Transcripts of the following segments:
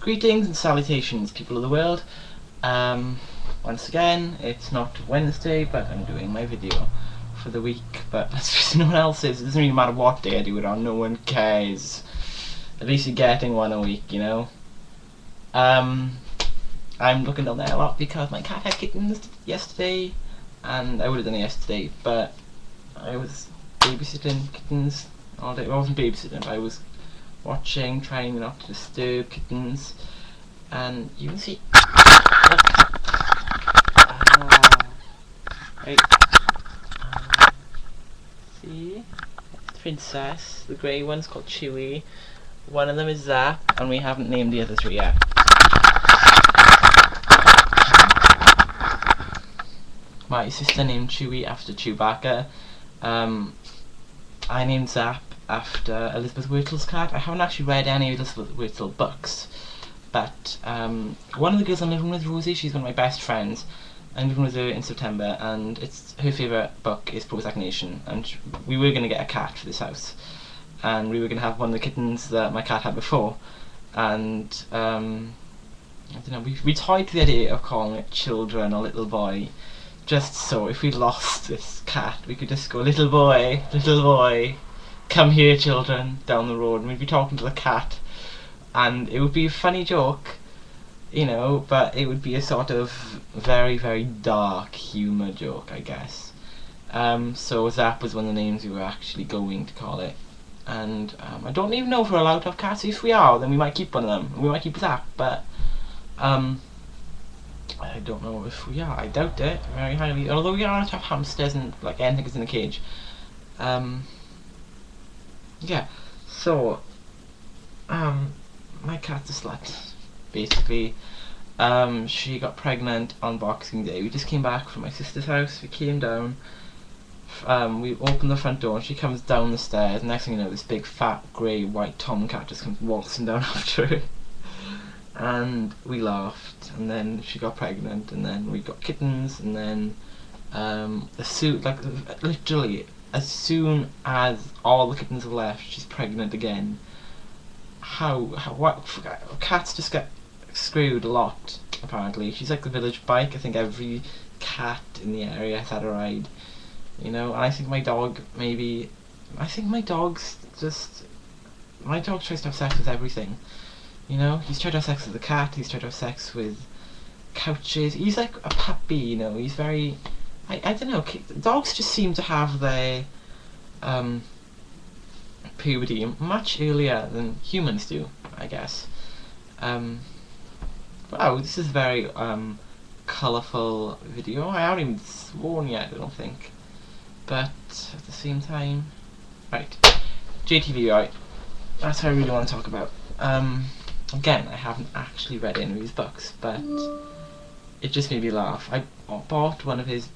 Greetings and salutations, people of the world. Once again, it's not Wednesday, but I'm doing my video for the week, but that's just no one else's. It doesn't really matter what day I do it on, no one cares. At least you're getting one a week, you know. I'm looking down there a lot because my cat had kittens yesterday, and I would have done it yesterday, but I was babysitting kittens all day. Well, I wasn't babysitting, but I was watching, trying not to disturb kittens, and you can see. Right. See, Princess. The grey one's called Chewy. One of them is Zap, and we haven't named the other three yet. My sister named Chewy after Chewbacca. I named Zap after Elizabeth Wurtel's cat. I haven't actually read any of Elizabeth Wurtel books, but one of the girls I'm living with, Rosie, she's one of my best friends. I'm living with her in September, and it's her favourite book is Prozac Nation, and we were going to get a cat for this house, and we were going to have one of the kittens that my cat had before, and I don't know, we toyed to the idea of calling it Children or Little Boy, just so if we lost this cat we could just go, little boy, come here children, down the road, and we'd be talking to the cat, and it would be a funny joke, you know, but it would be a sort of very, very dark humour joke, I guess. So Zap was one of the names we were actually going to call it, and I don't even know if we're allowed to have cats. If we are, then we might keep one of them, we might keep Zap, but I don't know if we are. I doubt it very highly. Although we are allowed to have hamsters and like anything that's in a cage. Yeah. So, my cat's a slut. Basically, she got pregnant on Boxing Day. We just came back from my sister's house. We came down. We opened the front door, and she comes down the stairs. Next thing you know, this big, fat, grey, white tomcat just comes waltzing down after her. And we laughed, and then she got pregnant, and then we got kittens, and then literally as soon as all the kittens have left, she's pregnant again. What cats just get screwed a lot, apparently. She's like the village bike. I think every cat in the area has had a ride, you know. And I think my dog my dog tries to have sex with everything. You know, he's tried to have sex with the cat, he's tried to have sex with couches, he's like a puppy, you know, he's very, I don't know, dogs just seem to have their puberty much earlier than humans do, I guess. Wow, this is a very colourful video. I haven't even sworn yet, I don't think, but at the same time, right, JTV, right, that's what I really want to talk about. Again, I haven't actually read any of his books, but it just made me laugh. I bought one of his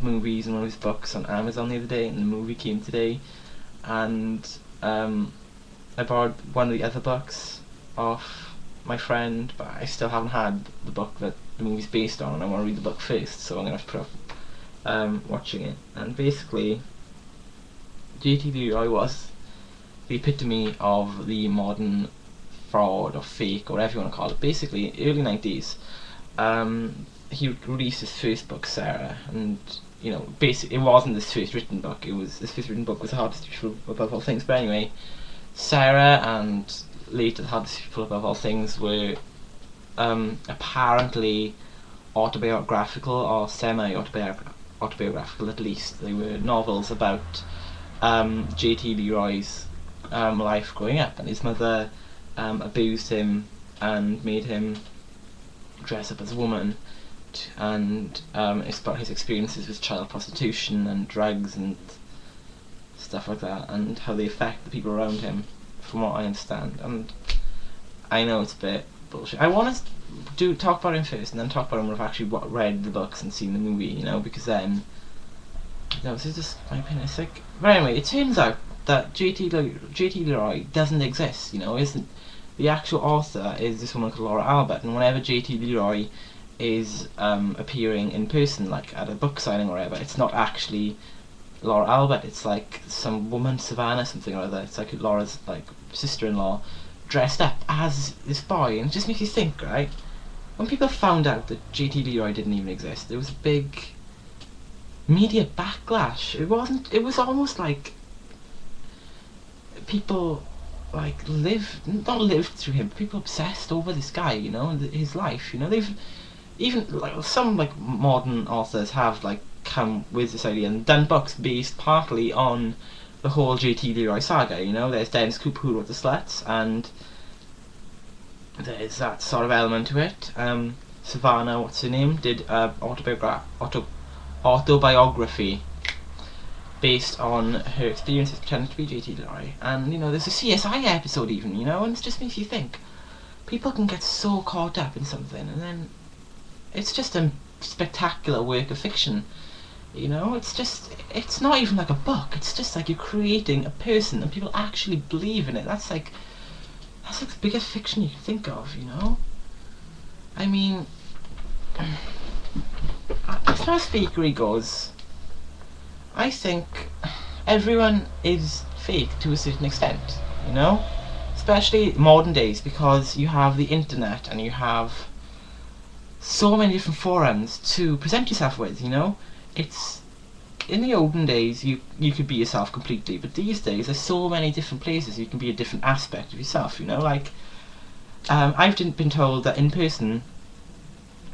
movies and one of his books on Amazon the other day, and the movie came today, and I borrowed one of the other books off my friend, but I still haven't had the book that the movie's based on, and I want to read the book first, so I'm going to have to put off watching it. And basically, J.T. Leroy was the epitome of the modern fraud or fake or whatever you want to call it. Basically, early 90s, he released his first book, Sarah, and you know, basically it wasn't his first written book. His first written book was The Hardest People Above All Things. But anyway, Sarah and later The Hardest People Above All Things were apparently autobiographical or semi-autobiographical at least. They were novels about J.T. Leroy's life growing up, and his mother abused him and made him dress up as a woman, and it's about his experiences with child prostitution and drugs and stuff like that, and how they affect the people around him, from what I understand. And I know it's a bit bullshit. I want to talk about him first, and then talk about him when I've actually read the books and seen the movie, you know, because then, no, this is just my opinion. It's like, but anyway, it turns out that J.T. Leroy doesn't exist, you know, isn't. The actual author is this woman called Laura Albert, and whenever J.T. Leroy is appearing in person, like at a book signing or whatever, it's not actually Laura Albert, it's like some woman, Savannah something or other. It's like Laura's like sister-in-law dressed up as this boy, and it just makes you think, right? When people found out that JT Leroy didn't even exist, there was a big media backlash. It was almost like people like not lived through him, but people obsessed over this guy, you know, and his life. You know, they've even like some like modern authors have like come with this idea and done books based partly on the whole JT Leroy saga. You know, there's Dennis Cooper who wrote The Sluts, and there's that sort of element to it. Savannah, what's her name, did autobiography based on her experiences pretending to be JT Leroy. And you know, there's a CSI episode even, you know, and it just makes you think people can get so caught up in something and then it's just a spectacular work of fiction. You know, it's not even like a book, it's just like you're creating a person and people actually believe in it. That's like the biggest fiction you can think of, you know? I mean, as far as fakery goes, I think everyone is fake to a certain extent, you know? Especially modern days, because you have the internet and you have so many different forums to present yourself with, you know? It's in the olden days you could be yourself completely, but these days there's so many different places you can be a different aspect of yourself, you know? Like I've been told that in person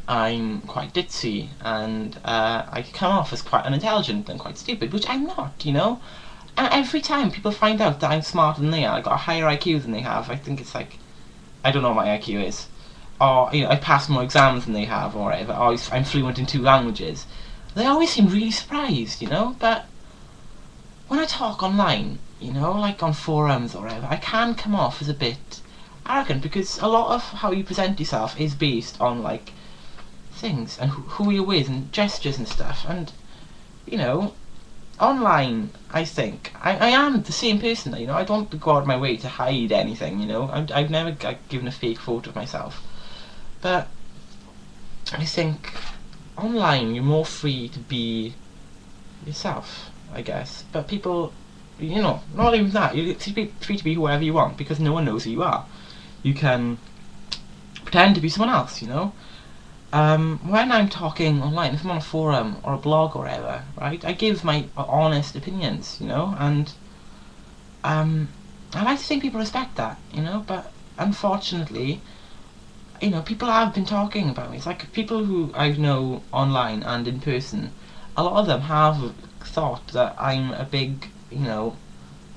I'm quite ditzy and I come off as quite unintelligent and quite stupid, which I'm not, you know? And every time people find out that I'm smarter than they are, I've got a higher IQ than they have, I think it's like, I don't know what my IQ is, or you know, I pass more exams than they have or whatever, or I'm fluent in 2 languages. They always seem really surprised, you know, but when I talk online, you know, like on forums or whatever, I can come off as a bit arrogant because a lot of how you present yourself is based on like things and who you're with and gestures and stuff, and you know, online I think I am the same person, you know. I don't go out of my way to hide anything, you know. I've never given a fake photo of myself, but I think online you're more free to be yourself, I guess. But people, you know, not even that, you're free to be whoever you want because no one knows who you are. You can pretend to be someone else, you know. When I'm talking online, if I'm on a forum or a blog or whatever, right, I give my honest opinions, you know, and I like to think people respect that, you know, but unfortunately, you know, people have been talking about me. It's like people who I know online and in person, a lot of them have thought that I'm a big, you know,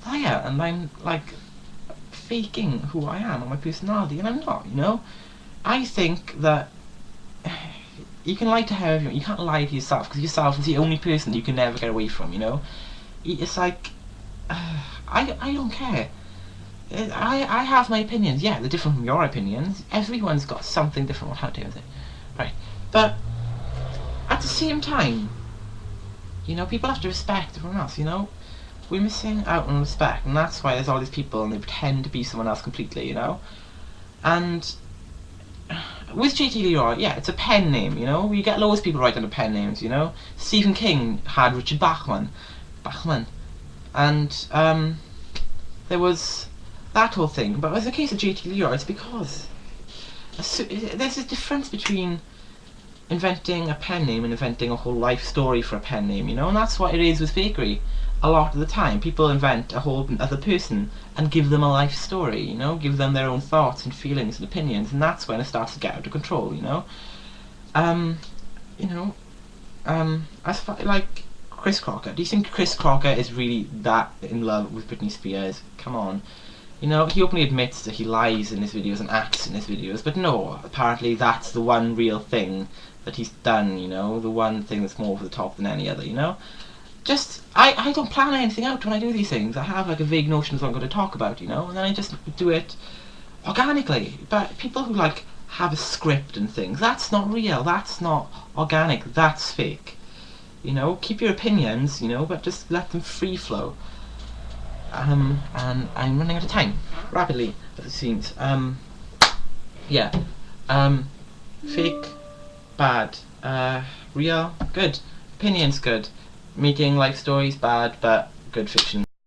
liar and I'm like faking who I am and my personality, and I'm not, you know. I think that you can lie to however you want. You can't lie to yourself because yourself is the only person you can never get away from, you know. It's like I don't care. I have my opinions. Yeah, they're different from your opinions. Everyone's got something different. How to say, right? But at the same time, you know, people have to respect everyone else. You know, we're missing out on respect, and that's why there's all these people and they pretend to be someone else completely. You know, and with JT Leroy, yeah, it's a pen name. You know, you get loads of people write under pen names. You know, Stephen King had Richard Bachman, and there was that whole thing. But with the case of JT Leroy, it's because there's a difference between inventing a pen name and inventing a whole life story for a pen name, you know, and that's what it is with fakery. A lot of the time, people invent a whole other person and give them a life story, you know, give them their own thoughts and feelings and opinions, and that's when it starts to get out of control, you know. As far like Chris Crocker, do you think Chris Crocker is really that in love with Britney Spears? Come on. You know, he openly admits that he lies in his videos and acts in his videos, but no, apparently that's the one real thing that he's done, you know, the one thing that's more over the top than any other, you know. Just, I don't plan anything out when I do these things. I have like a vague notion of what I'm going to talk about, you know, and then I just do it organically. But people who like have a script and things, that's not real, that's not organic, that's fake. You know, keep your opinions, you know, but just let them free flow. And I'm running out of time, rapidly, as it seems. Yeah. Fake, bad. Real, good. Opinions, good. Making life stories, bad, but good fiction.